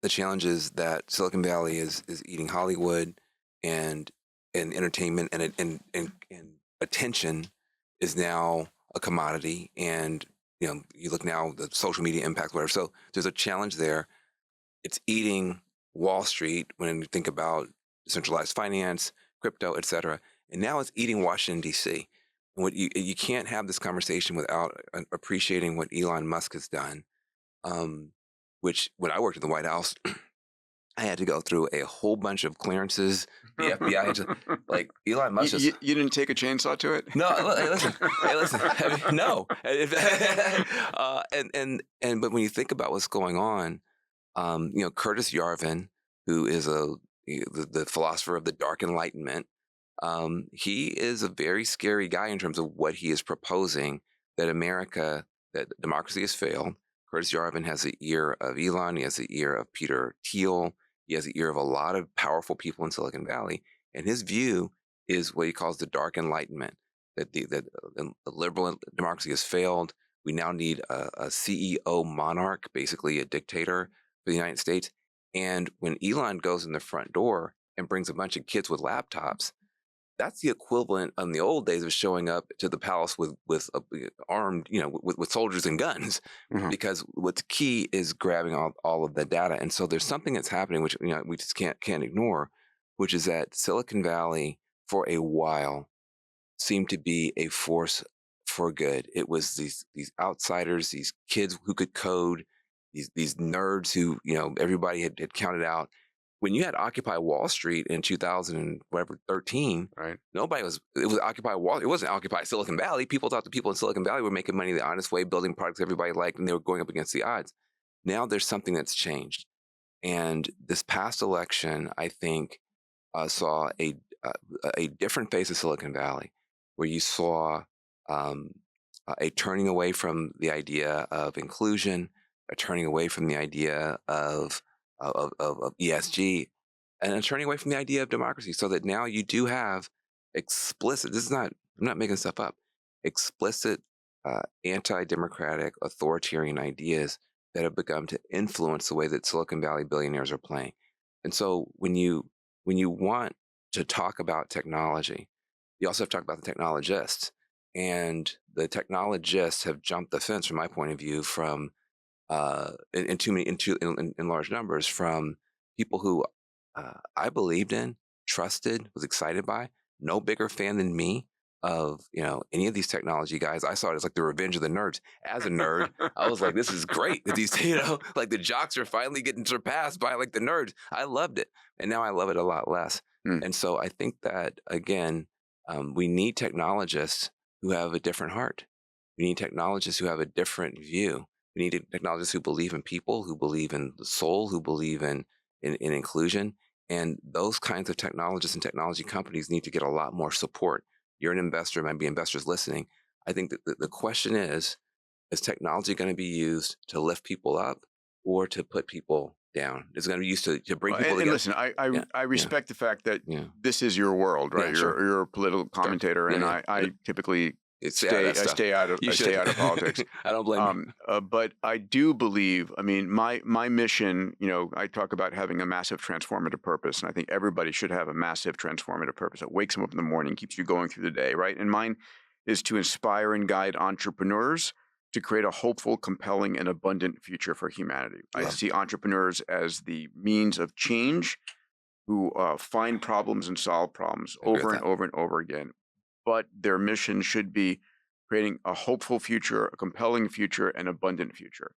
the challenge is that Silicon Valley is eating Hollywood, and entertainment, and attention is now a commodity. And you look now, the social media impact, whatever. So there's a challenge there. It's eating Wall Street when you think about decentralized finance, crypto, et cetera. And now it's eating Washington, D.C. And you can't have this conversation without appreciating what Elon Musk has done. Which, when I worked in the White House, I had to go through a whole bunch of clearances. The FBI had to, like, Elon Musk just. You didn't take a chainsaw to it? No, hey, listen, no. But when you think about what's going on, Curtis Yarvin, who is the philosopher of the Dark Enlightenment, he is a very scary guy in terms of what he is proposing, that democracy has failed. Curtis Yarvin has the ear of Elon. He has the ear of Peter Thiel. He has the ear of a lot of powerful people in Silicon Valley. And his view is what he calls the Dark Enlightenment, that the liberal democracy has failed. We now need a CEO monarch, basically a dictator for the United States. And when Elon goes in the front door and brings a bunch of kids with laptops, that's the equivalent in the old days of showing up to the palace with armed, with soldiers and guns, because what's key is grabbing all of the data. And so there's something that's happening, which we just can't ignore, which is that Silicon Valley for a while seemed to be a force for good. It was these outsiders, these kids who could code, these nerds who everybody had counted out. When you had Occupy Wall Street in 2013, right? It was Occupy Wall. It wasn't Occupy Silicon Valley. People thought the people in Silicon Valley were making money the honest way, building products everybody liked, and they were going up against the odds. Now there's something that's changed, and this past election, I think, saw a different face of Silicon Valley, where you saw a turning away from the idea of inclusion, a turning away from the idea of ESG, and turning away from the idea of democracy, so that now you do have explicit, I'm not making stuff up, explicit anti-democratic authoritarian ideas that have begun to influence the way that Silicon Valley billionaires are playing. And so when you want to talk about technology, you also have to talk about the technologists. And the technologists have jumped the fence, from my point of view, from in large numbers, from people who I believed in, trusted, was excited by. No bigger fan than me of any of these technology guys. I saw it as like the revenge of the nerds. As a nerd, I was like, this is great that these like the jocks are finally getting surpassed by like the nerds. I loved it, and now I love it a lot less. And so I think that, again, we need technologists who have a different heart. We need technologists who have a different view. We need technologists who believe in people, who believe in the soul, who believe in inclusion. And those kinds of technologists and technology companies need to get a lot more support. You're an investor, might be investors listening. I think that the question is technology going to be used to lift people up or to put people down? Is it going to be used to bring people together? And listen, I respect the fact that this is your world, right? You're a political commentator, and I typically stay out of politics. I don't blame you. But I do believe, my mission, I talk about having a massive transformative purpose, and I think everybody should have a massive transformative purpose that wakes them up in the morning, keeps you going through the day, right? And mine is to inspire and guide entrepreneurs to create a hopeful, compelling, and abundant future for humanity. I see entrepreneurs as the means of change, who find problems and solve problems over and over and over again. But their mission should be creating a hopeful future, a compelling future, and abundant future.